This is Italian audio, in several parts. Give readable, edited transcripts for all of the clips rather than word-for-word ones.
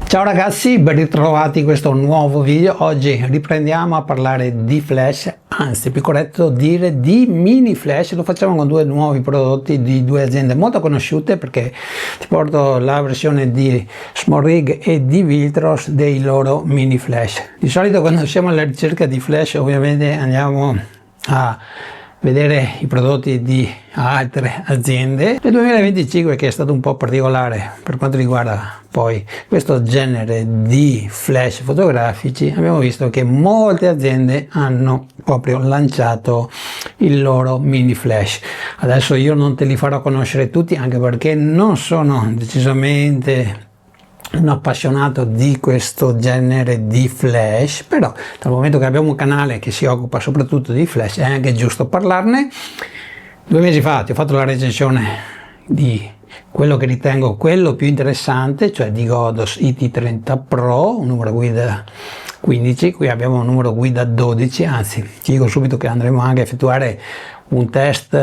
Ciao ragazzi, ben ritrovati in questo nuovo video. Oggi riprendiamo a parlare di flash, anzi è più corretto dire di mini flash. Lo facciamo con due nuovi prodotti di due aziende molto conosciute, perché ti porto la versione di SmallRig e di Viltrox dei loro mini flash. Di solito quando siamo alla ricerca di flash ovviamente andiamo a vedere i prodotti di altre aziende. Nel 2025, che è stato un po' particolare per quanto riguarda poi questo genere di flash fotografici, abbiamo visto che molte aziende hanno proprio lanciato il loro mini flash. Adesso io non te li farò conoscere tutti, anche perché non sono decisamente un appassionato di questo genere di flash, però dal momento che abbiamo un canale che si occupa soprattutto di flash è anche giusto parlarne. 2 mesi fa ti ho fatto la recensione di quello che ritengo quello più interessante, cioè di Godos IT30 Pro, un numero guida 15. Qui abbiamo un numero guida 12, anzi ti dico subito che andremo anche a effettuare un test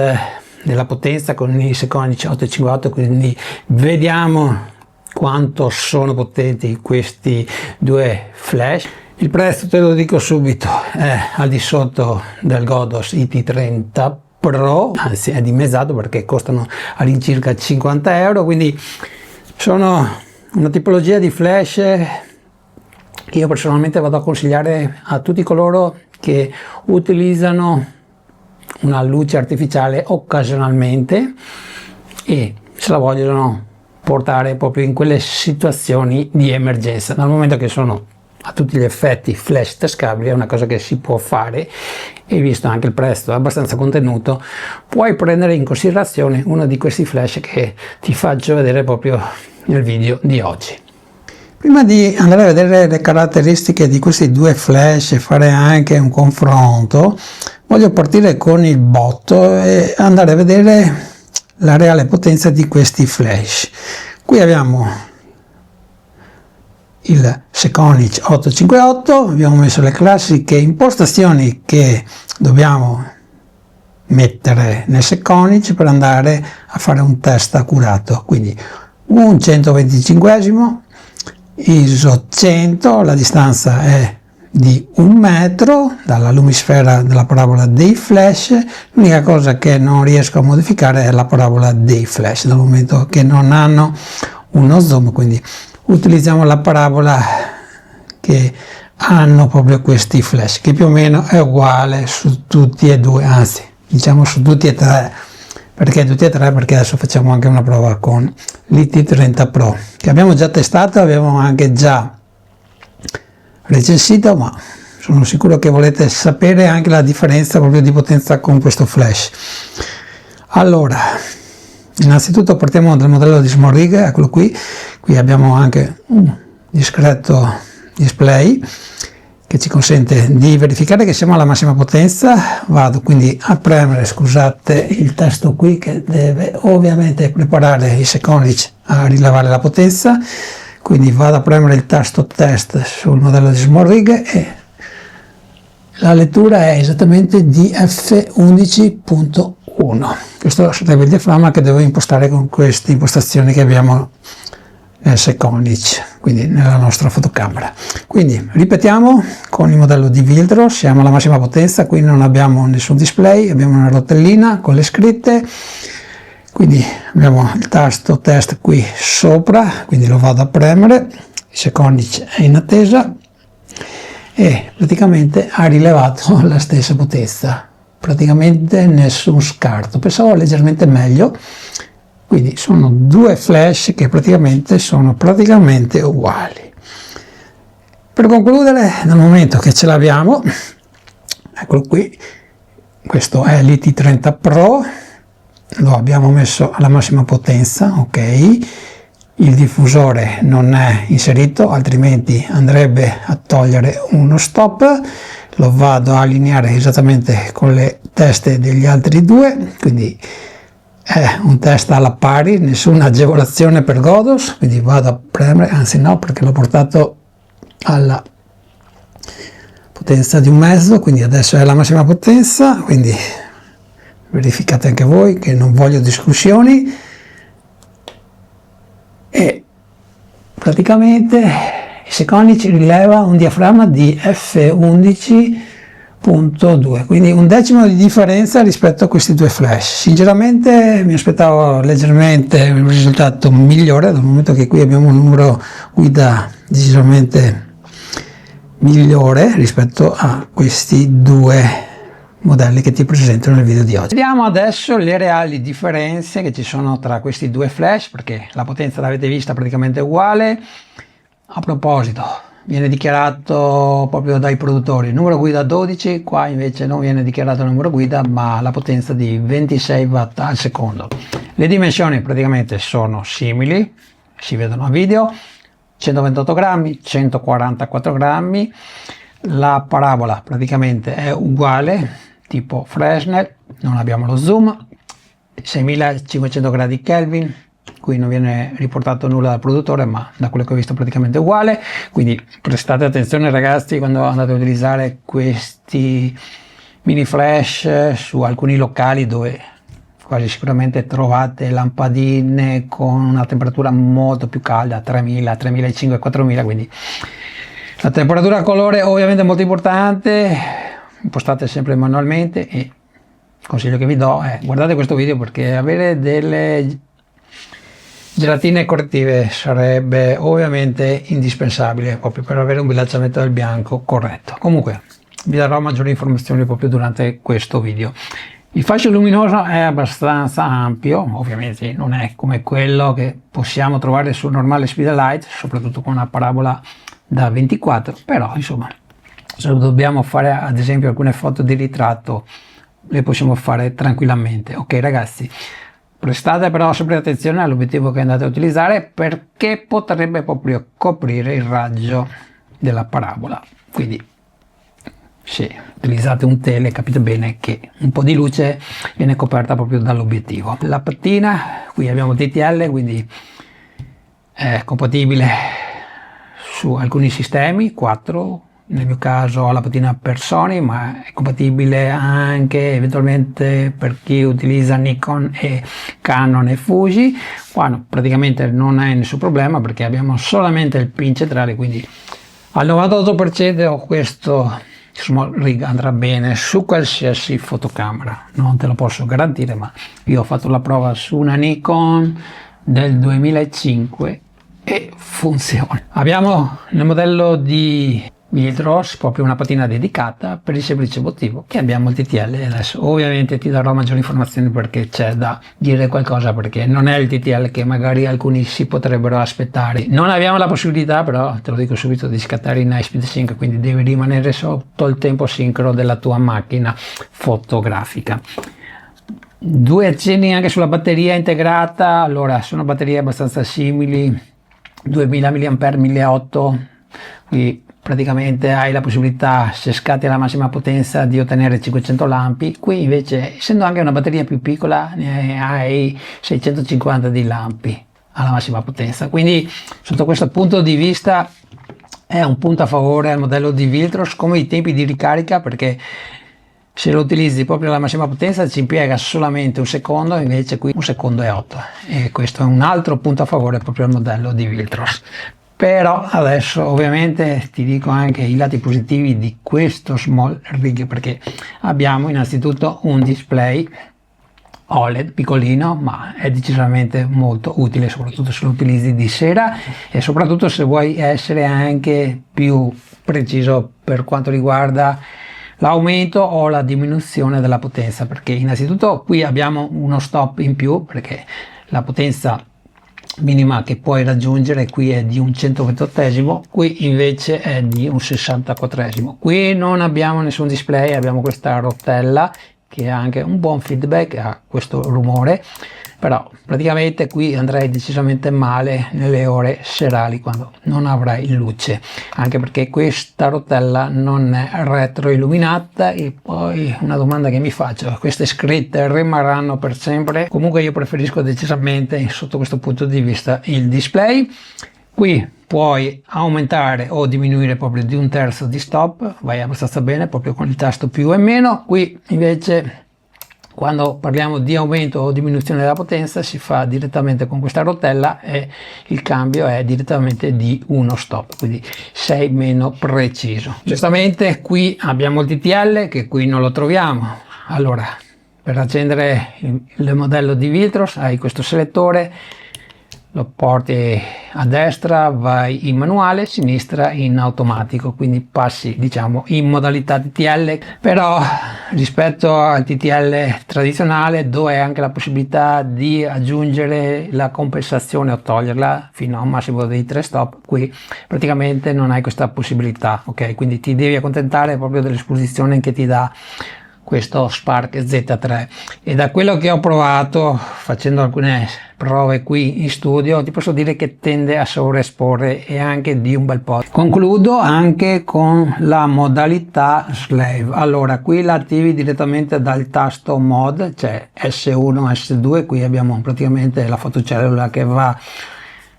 della potenza con i Sekonic 858, quindi vediamo quanto sono potenti questi due flash. Il prezzo, te lo dico subito, è al di sotto del Godos IT30 Pro, anzi è dimezzato perché costano all'incirca 50 euro, quindi sono una tipologia di flash che io personalmente vado a consigliare a tutti coloro che utilizzano una luce artificiale occasionalmente e se la vogliono portare proprio in quelle situazioni di emergenza. Dal momento che sono a tutti gli effetti flash tascabili, è una cosa che si può fare, e visto anche il prezzo abbastanza contenuto, puoi prendere in considerazione uno di questi flash che ti faccio vedere proprio nel video di oggi. Prima di andare a vedere le caratteristiche di questi due flash e fare anche un confronto, voglio partire con il botto e andare a vedere la reale potenza di questi flash. Qui abbiamo il Sekonic 858, abbiamo messo le classiche impostazioni che dobbiamo mettere nel Sekonic per andare a fare un test accurato, quindi un 125esimo, ISO 100, la distanza è di 1 metro dalla lumisfera della parabola dei flash. L'unica cosa che non riesco a modificare è la parabola dei flash, dal momento che non hanno uno zoom, quindi utilizziamo la parabola che hanno proprio questi flash, che più o meno è uguale su tutti e due, anzi diciamo su tutti e tre. Perché tutti e tre? Perché adesso facciamo anche una prova con l'IT30 Pro, che abbiamo già testato, abbiamo anche già recensito, ma sono sicuro che volete sapere anche la differenza proprio di potenza con questo flash. Allora, innanzitutto partiamo dal modello di SmallRig, eccolo qui. Qui abbiamo anche un discreto display che ci consente di verificare che siamo alla massima potenza. Vado quindi a premere, scusate il testo qui che deve ovviamente preparare i Sekonic a rilevare la potenza, quindi vado a premere il tasto test sul modello di SmallRig e la lettura è esattamente di F11.1. questo sarebbe il diaframma che devo impostare con queste impostazioni che abbiamo nel Sekonic, quindi nella nostra fotocamera. Quindi ripetiamo con il modello di Viltrox, siamo alla massima potenza, qui non abbiamo nessun display, abbiamo una rotellina con le scritte, quindi abbiamo il tasto test qui sopra, quindi lo vado a premere, il Sekonic è in attesa e praticamente ha rilevato la stessa potenza, praticamente nessun scarto, pensavo leggermente meglio. Quindi sono due flash che sono praticamente uguali. Per concludere, dal momento che ce l'abbiamo, eccolo qui, questo è l'IT30 Pro, lo abbiamo messo alla massima potenza, ok, il diffusore non è inserito, altrimenti andrebbe a togliere uno stop, lo vado a allineare esattamente con le teste degli altri due, quindi è un test alla pari, nessuna agevolazione per Godos, quindi vado a premere, anzi no, perché l'ho portato alla potenza di 1,5, quindi adesso è la massima potenza, quindi verificate anche voi che non voglio discussioni, e praticamente secondi ci rileva un diaframma di f11.2, quindi un decimo di differenza rispetto a questi due flash. Sinceramente mi aspettavo leggermente un risultato migliore, dal momento che qui abbiamo un numero guida decisamente migliore rispetto a questi due modelli che ti presento nel video di oggi. Vediamo adesso le reali differenze che ci sono tra questi due flash, perché la potenza l'avete vista praticamente uguale. A proposito, viene dichiarato proprio dai produttori il numero guida 12, qua invece non viene dichiarato il numero guida ma la potenza di 26 watt al secondo. Le dimensioni praticamente sono simili, si vedono a video, 128 grammi, 144 grammi, la parabola praticamente è uguale, tipo Fresnel, non abbiamo lo zoom, 6500 gradi Kelvin, qui non viene riportato nulla dal produttore ma da quello che ho visto praticamente uguale, quindi prestate attenzione ragazzi quando andate a utilizzare questi mini flash su alcuni locali dove quasi sicuramente trovate lampadine con una temperatura molto più calda, 3000, 3500, 4000, quindi la temperatura a colore ovviamente è molto importante, impostate sempre manualmente e il consiglio che vi do è guardate questo video perché avere delle gelatine correttive sarebbe ovviamente indispensabile proprio per avere un bilanciamento del bianco corretto. Comunque vi darò maggiori informazioni proprio durante questo video. Il fascio luminoso è abbastanza ampio, ovviamente non è come quello che possiamo trovare sul normale speed light, soprattutto con una parabola da 24, però insomma se dobbiamo fare ad esempio alcune foto di ritratto le possiamo fare tranquillamente. Ok ragazzi, prestate però sempre attenzione all'obiettivo che andate a utilizzare perché potrebbe proprio coprire il raggio della parabola, quindi se utilizzate un tele capite bene che un po' di luce viene coperta proprio dall'obiettivo. La patina, qui abbiamo TTL, quindi è compatibile su alcuni sistemi, 4, nel mio caso ho la patina per Sony, ma è compatibile anche eventualmente per chi utilizza Nikon e Canon e Fuji. Qua praticamente non è nessun problema perché abbiamo solamente il pin centrale, quindi al 98% questo small rig andrà bene su qualsiasi fotocamera. Non te lo posso garantire, ma io ho fatto la prova su una Nikon del 2005 e funziona. Abbiamo nel modello di Viltrox proprio una patina dedicata per il semplice motivo che abbiamo il TTL e adesso ovviamente ti darò maggiori informazioni perché c'è da dire qualcosa, perché non è il TTL che magari alcuni si potrebbero aspettare. Non abbiamo la possibilità, però te lo dico subito, di scattare in high speed sync, quindi devi rimanere sotto il tempo sincro della tua macchina fotografica. Due accenni anche sulla batteria integrata. Allora, sono batterie abbastanza simili, 2000 mAh 1800, qui praticamente hai la possibilità, se scatti alla massima potenza, di ottenere 500 lampi. Qui invece, essendo anche una batteria più piccola, ne hai 650 di lampi alla massima potenza, quindi sotto questo punto di vista è un punto a favore al modello di Viltrox, come i tempi di ricarica, perché se lo utilizzi proprio alla massima potenza ci impiega solamente un secondo, invece qui 1 secondo e 8, e questo è un altro punto a favore proprio al modello di Viltrox. Però adesso ovviamente ti dico anche i lati positivi di questo small rig, perché abbiamo innanzitutto un display OLED piccolino, ma è decisamente molto utile, soprattutto se lo utilizzi di sera e soprattutto se vuoi essere anche più preciso per quanto riguarda l'aumento o la diminuzione della potenza, perché innanzitutto qui abbiamo uno stop in più, perché la potenza minima che puoi raggiungere qui è di un 128esimo, qui invece è di un 64esimo. Qui non abbiamo nessun display, abbiamo questa rotella che ha anche un buon feedback, ha questo rumore, però praticamente qui andrei decisamente male nelle ore serali quando non avrai luce, anche perché questa rotella non è retroilluminata. E poi una domanda che mi faccio: queste scritte rimarranno per sempre? Comunque io preferisco decisamente sotto questo punto di vista il display. Qui puoi aumentare o diminuire proprio di 1/3 di stop, vai abbastanza bene proprio con il tasto più e meno. Qui invece Quando parliamo di aumento o diminuzione della potenza si fa direttamente con questa rotella e il cambio è direttamente di uno stop, quindi sei meno preciso. Giustamente qui abbiamo il TTL che qui non lo troviamo. Allora, per accendere il modello di Viltros hai questo selettore, lo porti a destra, vai in manuale, a sinistra in automatico, quindi passi diciamo in modalità TTL. Però rispetto al TTL tradizionale, dove hai anche la possibilità di aggiungere la compensazione o toglierla fino a un massimo di 3 stop, qui praticamente non hai questa possibilità, ok? Quindi ti devi accontentare proprio dell'esposizione che ti dà questo Spark Z3, e da quello che ho provato facendo alcune prove qui in studio ti posso dire che tende a sovraesporre, e anche di un bel po'. Concludo anche con la modalità slave. Allora, qui la attivi direttamente dal tasto mod, cioè S1 S2. Qui abbiamo praticamente la fotocellula che va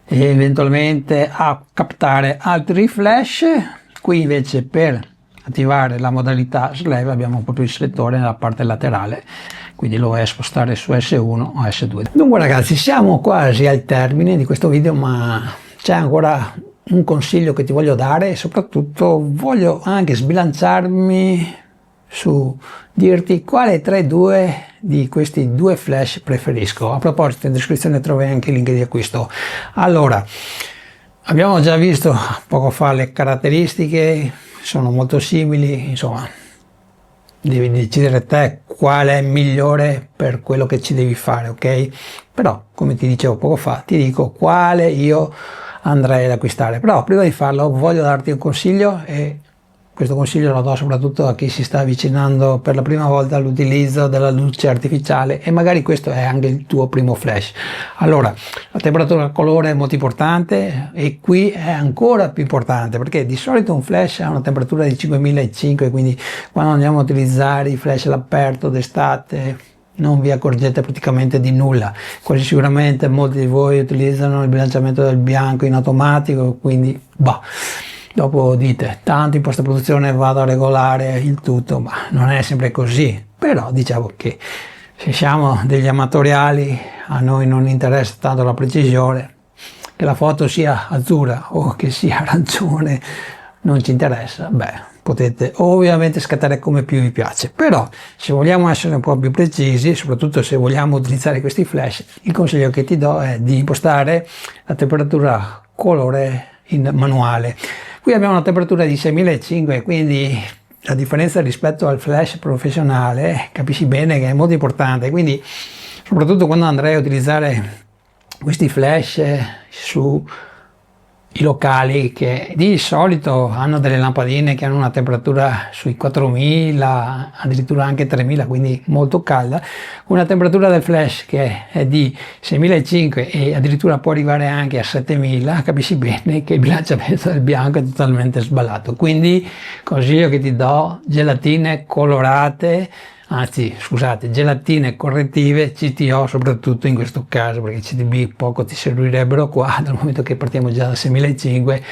eventualmente a captare altri flash. Qui invece per attivare la modalità slave abbiamo proprio il selettore nella parte laterale, quindi lo vai a spostare su S1 o S2. Dunque ragazzi, siamo quasi al termine di questo video, ma c'è ancora un consiglio che ti voglio dare, e soprattutto voglio anche sbilanciarmi su dirti quale tra i due di questi due flash preferisco. A proposito, in descrizione trovi anche il link di acquisto. Allora, abbiamo già visto poco fa le caratteristiche, sono molto simili, insomma devi decidere te qual è migliore per quello che ci devi fare, ok? Però come ti dicevo poco fa, ti dico quale io andrei ad acquistare. Però prima di farlo voglio darti un consiglio, e questo consiglio lo do soprattutto a chi si sta avvicinando per la prima volta all'utilizzo della luce artificiale, e magari questo è anche il tuo primo flash. Allora, la temperatura del colore è molto importante, e qui è ancora più importante perché di solito un flash ha una temperatura di 5005, quindi quando andiamo a utilizzare i flash all'aperto d'estate non vi accorgete praticamente di nulla. Quasi sicuramente molti di voi utilizzano il bilanciamento del bianco in automatico, quindi bah, dopo dite tanto in post produzione vado a regolare il tutto, ma non è sempre così. Però diciamo che se siamo degli amatoriali, a noi non interessa tanto la precisione, che la foto sia azzurra o che sia arancione non ci interessa. Beh, potete ovviamente scattare come più vi piace, però se vogliamo essere un po' più precisi, soprattutto se vogliamo utilizzare questi flash, il consiglio che ti do è di impostare la temperatura colore in manuale. Qui abbiamo una temperatura di 6005, quindi la differenza rispetto al flash professionale capisci bene che è molto importante. Quindi soprattutto quando andrei a utilizzare questi flash su i locali che di solito hanno delle lampadine che hanno una temperatura sui 4000, addirittura anche 3000, quindi molto calda, una temperatura del flash che è di 6005 e addirittura può arrivare anche a 7000, capisci bene che il bilanciamento del bianco è totalmente sballato. Quindi consiglio che ti do: gelatine colorate, anzi scusate, gelatine correttive CTO, soprattutto in questo caso, perché CTB poco ti servirebbero qua, dal momento che partiamo già da 6005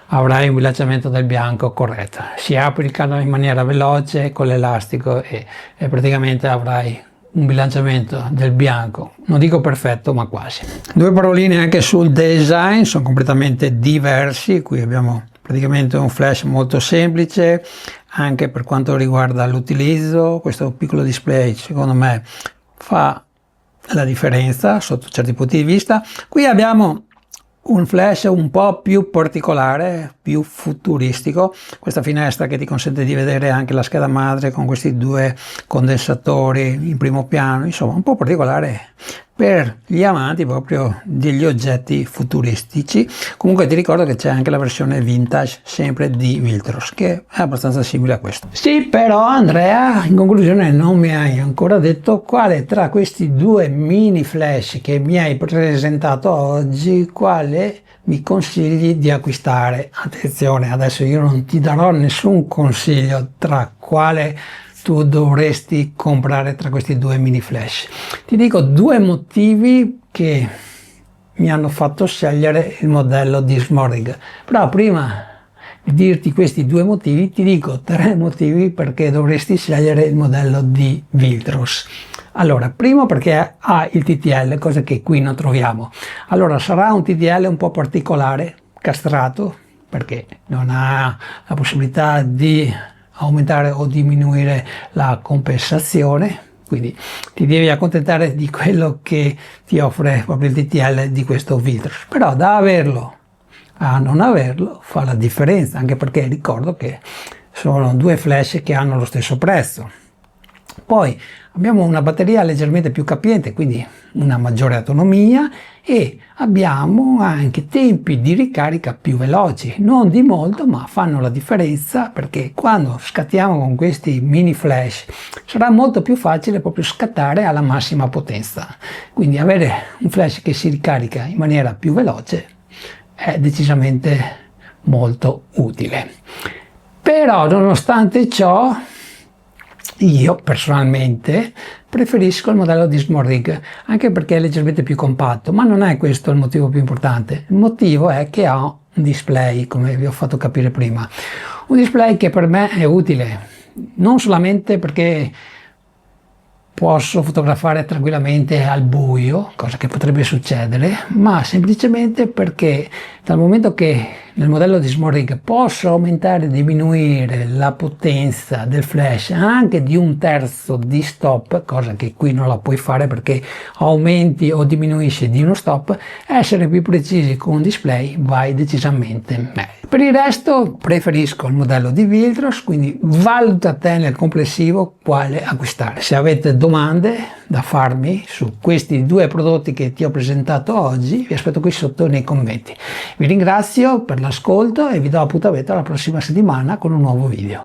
avrai un bilanciamento del bianco corretto. Si applicano in maniera veloce con l'elastico e praticamente avrai un bilanciamento del bianco, non dico perfetto, ma quasi. Due paroline anche sul design, sono completamente diversi. Qui abbiamo praticamente un flash molto semplice anche per quanto riguarda l'utilizzo. Questo piccolo display secondo me fa la differenza sotto certi punti di vista. Qui abbiamo un flash un po' più particolare, più futuristico, questa finestra che ti consente di vedere anche la scheda madre con questi due condensatori in primo piano, insomma un po' particolare per gli amanti proprio degli oggetti futuristici. Comunque ti ricordo che c'è anche la versione vintage sempre di Viltros, che è abbastanza simile a questo. Sì, però Andrea, in conclusione non mi hai ancora detto quale tra questi due mini flash che mi hai presentato oggi, quale mi consigli di acquistare. Attenzione, adesso io non ti darò nessun consiglio tra quale tu dovresti comprare tra questi due mini flash. Ti dico due motivi che mi hanno fatto scegliere il modello di Smorig, però prima di dirti questi due motivi ti dico tre motivi perché dovresti scegliere il modello di Viltros. Allora, primo perché ha il TTL, cosa che qui non troviamo. Allora, sarà un TTL un po' particolare, castrato, perché non ha la possibilità di aumentare o diminuire la compensazione, quindi ti devi accontentare di quello che ti offre proprio il TTL di questo Viltrox. Però da averlo a non averlo fa la differenza, anche perché ricordo che sono due flash che hanno lo stesso prezzo. Poi abbiamo una batteria leggermente più capiente, quindi una maggiore autonomia, e abbiamo anche tempi di ricarica più veloci, non di molto, ma fanno la differenza, perché quando scattiamo con questi mini flash sarà molto più facile proprio scattare alla massima potenza, quindi avere un flash che si ricarica in maniera più veloce è decisamente molto utile. Però nonostante ciò io personalmente preferisco il modello di Small Rig, anche perché è leggermente più compatto, ma non è questo il motivo più importante. Il motivo è che ha un display, come vi ho fatto capire prima, un display che per me è utile non solamente perché posso fotografare tranquillamente al buio, cosa che potrebbe succedere, ma semplicemente perché dal momento che nel modello di Small Rig posso aumentare e diminuire la potenza del flash anche di 1/3 di stop, cosa che qui non la puoi fare perché aumenti o diminuisci di uno stop, essere più precisi con un display vai decisamente meglio. Per il resto preferisco il modello di Viltrox, quindi valuta te nel complessivo quale acquistare. Se avete domande da farmi su questi due prodotti che ti ho presentato oggi, vi aspetto qui sotto nei commenti. Vi ringrazio per l'ascolto e vi do appuntamento alla prossima settimana con un nuovo video.